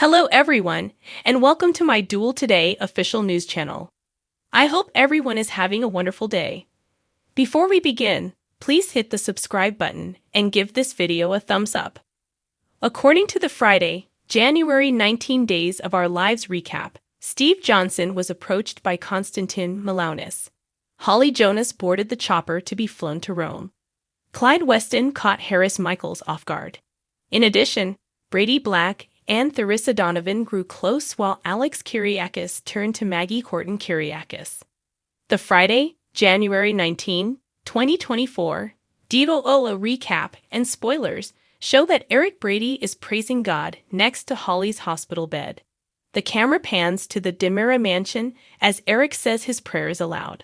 Hello everyone, and welcome to my Duel Today official news channel. I hope everyone is having a wonderful day. Before we begin, please hit the subscribe button and give this video a thumbs up. According to the Friday, January 19 Days of Our Lives recap, Steve Johnson was approached by Konstantin Milaunis. Holly Jonas boarded the chopper to be flown to Rome. Clyde Weston caught Harris Michaels off guard. In addition, Brady Black and Theresa Donovan grew close while Alex Kyriakis turned to Maggie Horton Kyriakis. The Friday, January 19, 2024, DOOL recap and spoilers show that Eric Brady is praising God next to Holly's hospital bed. The camera pans to the DiMera mansion as Eric says his prayers aloud.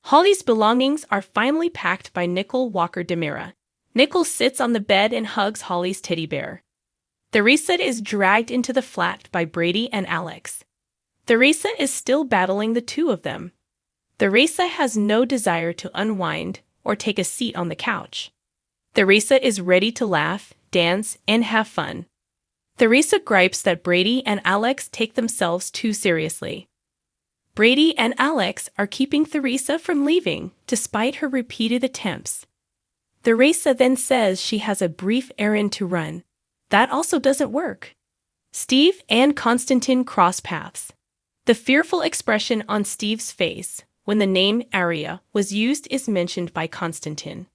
Holly's belongings are finally packed by Nicole Walker DiMera. Nicole sits on the bed and hugs Holly's teddy bear. Theresa is dragged into the flat by Brady and Alex. Theresa is still battling the two of them. Theresa has no desire to unwind or take a seat on the couch. Theresa is ready to laugh, dance, and have fun. Theresa gripes that Brady and Alex take themselves too seriously. Brady and Alex are keeping Theresa from leaving, despite her repeated attempts. Theresa then says she has a brief errand to run. That also doesn't work. Steve and Konstantin cross paths. The fearful expression on Steve's face when the name Aria was used is mentioned by Konstantin.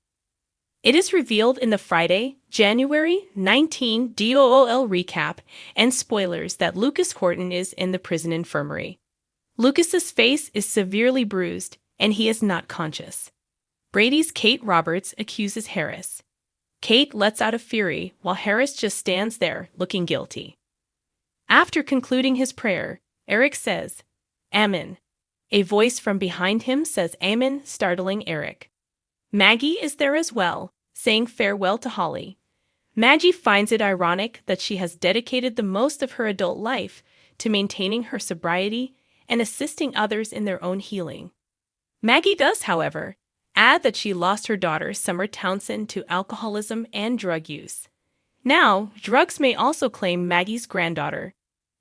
It is revealed in the Friday, January 19 DOOL recap and spoilers that Lucas Horton is in the prison infirmary. Lucas's face is severely bruised and he is not conscious. Brady's Kate Roberts accuses Harris. Kate lets out a fury while Harris just stands there looking guilty. After concluding his prayer, Eric says, "Amen." A voice from behind him says "Amen," startling Eric. Maggie is there as well, saying farewell to Holly. Maggie finds it ironic that she has dedicated the most of her adult life to maintaining her sobriety and assisting others in their own healing. Maggie does, however, add that she lost her daughter, Summer Townsend, to alcoholism and drug use. Now, drugs may also claim Maggie's granddaughter.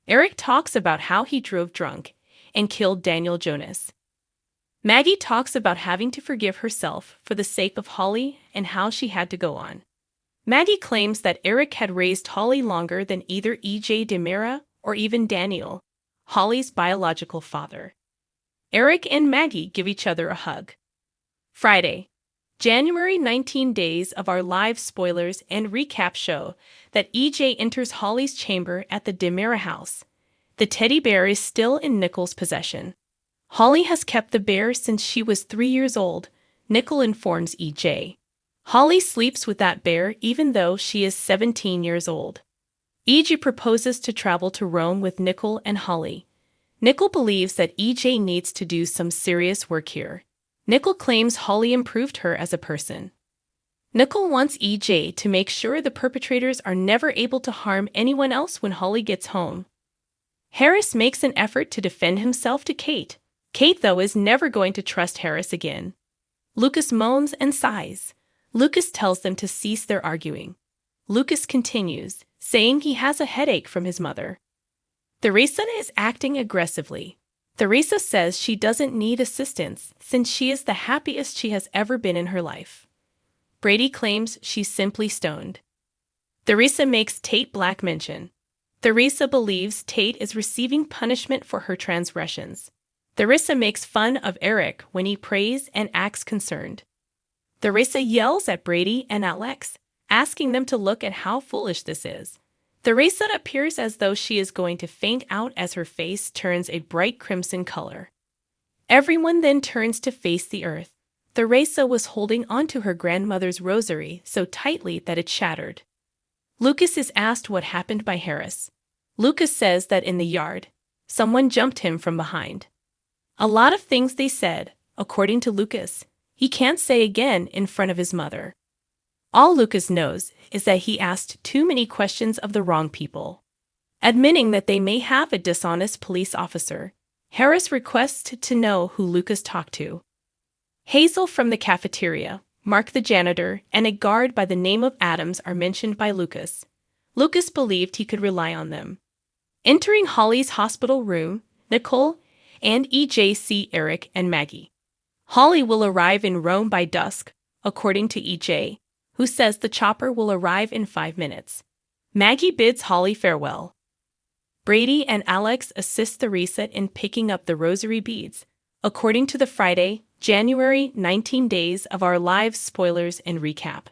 Eric talks about how he drove drunk and killed Daniel Jonas. Maggie talks about having to forgive herself for the sake of Holly and how she had to go on. Maggie claims that Eric had raised Holly longer than either E.J. DiMera or even Daniel, Holly's biological father. Eric and Maggie give each other a hug. Friday, January 19 Days of Our Lives spoilers and recap show that EJ enters Holly's chamber at the DiMera house. The teddy bear is still in Nicole's possession. Holly has kept the bear since she was 3 years old, Nicole informs EJ. Holly sleeps with that bear even though she is 17 years old. EJ proposes to travel to Rome with Nicole and Holly. Nicole believes that EJ needs to do some serious work here. Nicole claims Holly improved her as a person. Nicole wants EJ to make sure the perpetrators are never able to harm anyone else when Holly gets home. Harris makes an effort to defend himself to Kate. Kate, though, is never going to trust Harris again. Lucas moans and sighs. Lucas tells them to cease their arguing. Lucas continues, saying he has a headache from his mother. Theresa is acting aggressively. Theresa says she doesn't need assistance since she is the happiest she has ever been in her life. Brady claims she's simply stoned. Theresa makes Tate Black mention. Theresa believes Tate is receiving punishment for her transgressions. Theresa makes fun of Eric when he prays and acts concerned. Theresa yells at Brady and Alex, asking them to look at how foolish this is. Theresa appears as though she is going to faint out as her face turns a bright crimson color. Everyone then turns to face the earth. Theresa was holding onto her grandmother's rosary so tightly that it shattered. Lucas is asked what happened by Harris. Lucas says that in the yard, someone jumped him from behind. A lot of things they said, according to Lucas, he can't say again in front of his mother. All Lucas knows is that he asked too many questions of the wrong people. Admitting that they may have a dishonest police officer, Harris requests to know who Lucas talked to. Hazel from the cafeteria, Mark the janitor, and a guard by the name of Adams are mentioned by Lucas. Lucas believed he could rely on them. Entering Holly's hospital room, Nicole and EJ see Eric and Maggie. Holly will arrive in Rome by dusk, according to EJ, who says the chopper will arrive in 5 minutes. Maggie bids Holly farewell. Brady and Alex assist Theresa in picking up the rosary beads, according to the Friday, January 19 Days of Our Lives spoilers and recap.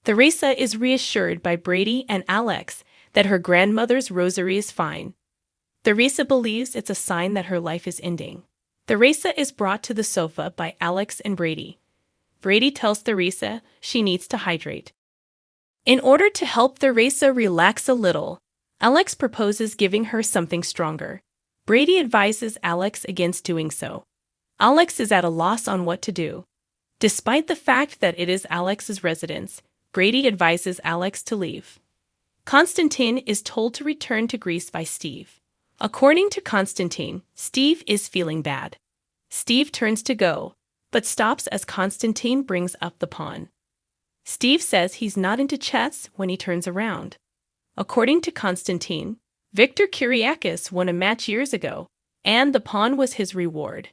Theresa is reassured by Brady and Alex that her grandmother's rosary is fine. Theresa believes it's a sign that her life is ending. Theresa is brought to the sofa by Alex and Brady. Brady tells Theresa she needs to hydrate. In order to help Theresa relax a little, Alex proposes giving her something stronger. Brady advises Alex against doing so. Alex is at a loss on what to do. Despite the fact that it is Alex's residence, Brady advises Alex to leave. Konstantin is told to return to Greece by Steve. According to Konstantin, Steve is feeling bad. Steve turns to go, but stops as Konstantin brings up the pawn. Steve says he's not into chess when he turns around. According to Konstantin, Victor Kyriakis won a match years ago, and the pawn was his reward.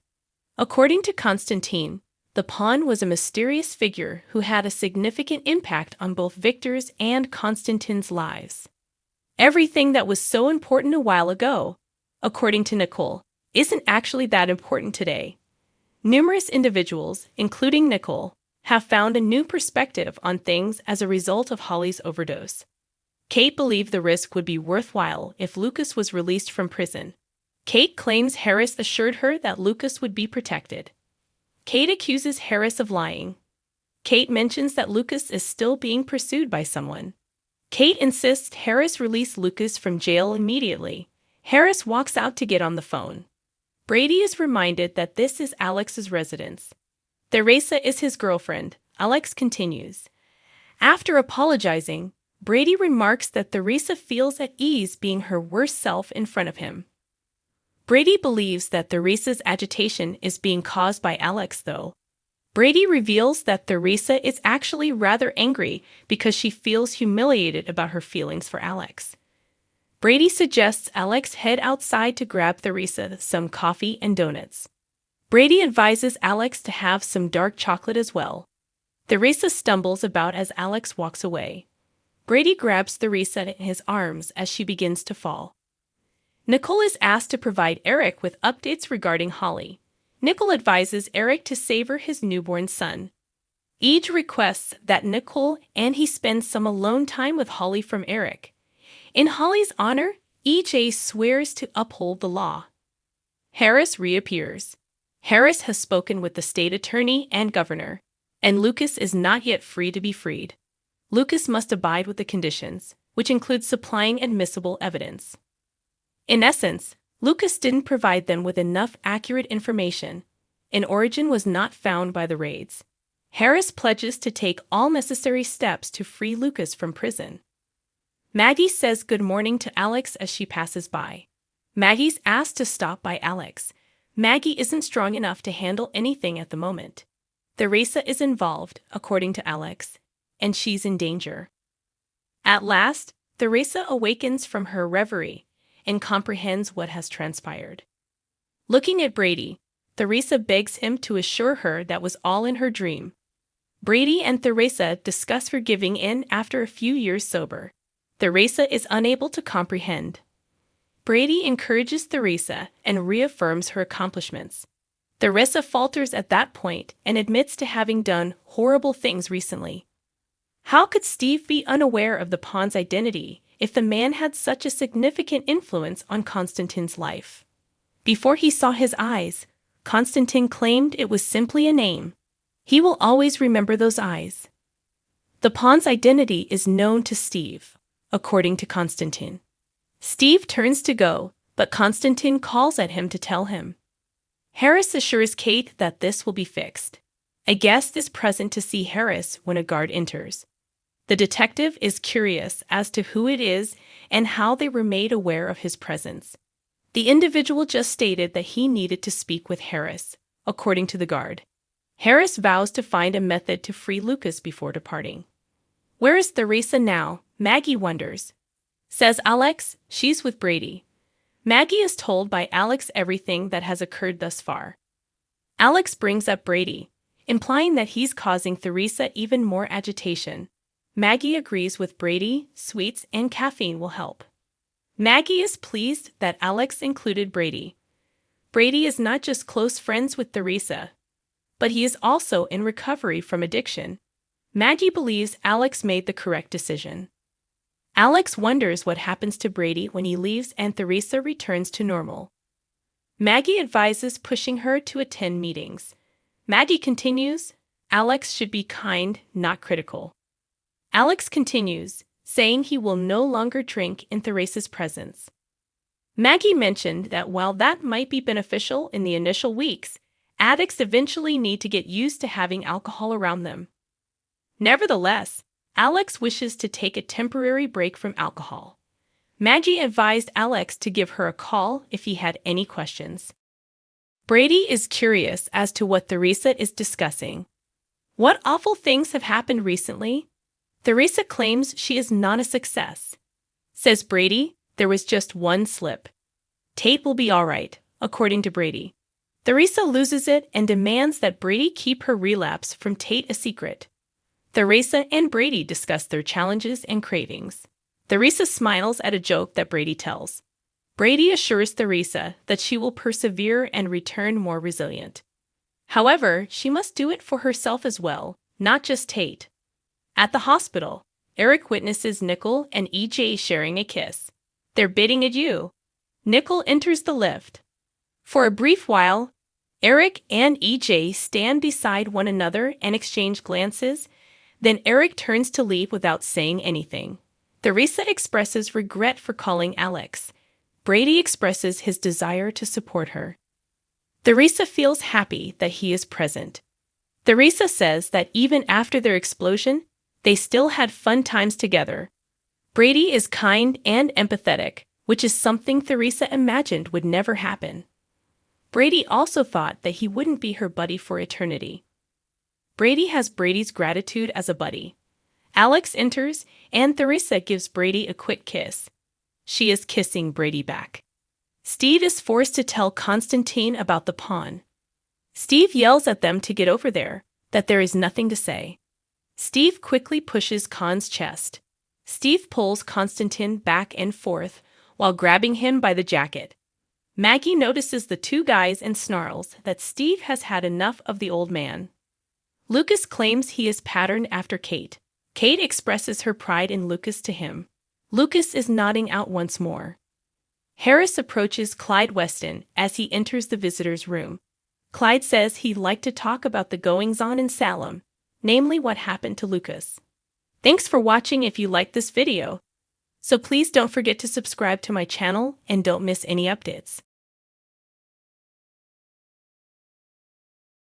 According to Konstantin, the pawn was a mysterious figure who had a significant impact on both Victor's and Konstantin's lives. Everything that was so important a while ago, according to Nicole, isn't actually that important today. Numerous individuals, including Nicole, have found a new perspective on things as a result of Holly's overdose. Kate believed the risk would be worthwhile if Lucas was released from prison. Kate claims Harris assured her that Lucas would be protected. Kate accuses Harris of lying. Kate mentions that Lucas is still being pursued by someone. Kate insists Harris release Lucas from jail immediately. Harris walks out to get on the phone. Brady is reminded that this is Alex's residence. Theresa is his girlfriend, Alex continues. After apologizing, Brady remarks that Theresa feels at ease being her worst self in front of him. Brady believes that Theresa's agitation is being caused by Alex, though. Brady reveals that Theresa is actually rather angry because she feels humiliated about her feelings for Alex. Brady suggests Alex head outside to grab Theresa some coffee and donuts. Brady advises Alex to have some dark chocolate as well. Theresa stumbles about as Alex walks away. Brady grabs Theresa in his arms as she begins to fall. Nicole is asked to provide Eric with updates regarding Holly. Nicole advises Eric to savor his newborn son. Ej requests that Nicole and he spend some alone time with Holly from Eric. In Holly's honor, EJ swears to uphold the law. Harris reappears. Harris has spoken with the state attorney and governor, and Lucas is not yet free to be freed. Lucas must abide with the conditions, which include supplying admissible evidence. In essence, Lucas didn't provide them with enough accurate information. An origin was not found by the raids. Harris pledges to take all necessary steps to free Lucas from prison. Maggie says good morning to Alex as she passes by. Maggie's asked to stop by Alex. Maggie isn't strong enough to handle anything at the moment. Theresa is involved, according to Alex, and she's in danger. At last, Theresa awakens from her reverie and comprehends what has transpired. Looking at Brady, Theresa begs him to assure her that was all in her dream. Brady and Theresa discuss her giving in after a few years sober. Theresa is unable to comprehend. Brady encourages Theresa and reaffirms her accomplishments. Theresa falters at that point and admits to having done horrible things recently. How could Steve be unaware of the pawn's identity if the man had such a significant influence on Konstantin's life? Before he saw his eyes, Konstantin claimed it was simply a name. He will always remember those eyes. The pawn's identity is known to Steve, according to Konstantin. Steve turns to go, but Konstantin calls at him to tell him. Harris assures Kate that this will be fixed. A guest is present to see Harris when a guard enters. The detective is curious as to who it is and how they were made aware of his presence. The individual just stated that he needed to speak with Harris, according to the guard. Harris vows to find a method to free Lucas before departing. Where is Theresa now? Maggie wonders. Says Alex, she's with Brady. Maggie is told by Alex everything that has occurred thus far. Alex brings up Brady, implying that he's causing Theresa even more agitation. Maggie agrees with Brady, sweets and caffeine will help. Maggie is pleased that Alex included Brady. Brady is not just close friends with Theresa, but he is also in recovery from addiction. Maggie believes Alex made the correct decision. Alex wonders what happens to Brady when he leaves and Theresa returns to normal. Maggie advises pushing her to attend meetings. Maggie continues, Alex should be kind, not critical. Alex continues, saying he will no longer drink in Theresa's presence. Maggie mentioned that while that might be beneficial in the initial weeks, addicts eventually need to get used to having alcohol around them. Nevertheless, Alex wishes to take a temporary break from alcohol. Maggie advised Alex to give her a call if he had any questions. Brady is curious as to what Theresa is discussing. What awful things have happened recently? Theresa claims she is not a success. Says Brady, there was just one slip. Tate will be all right, according to Brady. Theresa loses it and demands that Brady keep her relapse from Tate a secret. Theresa and Brady discuss their challenges and cravings. Theresa smiles at a joke that Brady tells. Brady assures Theresa that she will persevere and return more resilient. However, she must do it for herself as well, not just Tate. At the hospital, Eric witnesses Nickel and EJ sharing a kiss. They're bidding adieu. Nickel enters the lift. For a brief while, Eric and EJ stand beside one another and exchange glances. Then Eric turns to leave without saying anything. Theresa expresses regret for calling Alex. Brady expresses his desire to support her. Theresa feels happy that he is present. Theresa says that even after their explosion, they still had fun times together. Brady is kind and empathetic, which is something Theresa imagined would never happen. Brady also thought that he wouldn't be her buddy for eternity. Brady has Brady's gratitude as a buddy. Alex enters, and Theresa gives Brady a quick kiss. She is kissing Brady back. Steve is forced to tell Constantine about the pawn. Steve yells at them to get over there, that there is nothing to say. Steve quickly pushes Con's chest. Steve pulls Constantine back and forth while grabbing him by the jacket. Maggie notices the two guys and snarls that Steve has had enough of the old man. Lucas claims he is patterned after Kate. Kate expresses her pride in Lucas to him. Lucas is nodding out once more. Harris approaches Clyde Weston as he enters the visitor's room. Clyde says he'd like to talk about the goings-on in Salem, namely what happened to Lucas. Thanks for watching if you liked this video. So please don't forget to subscribe to my channel and don't miss any updates.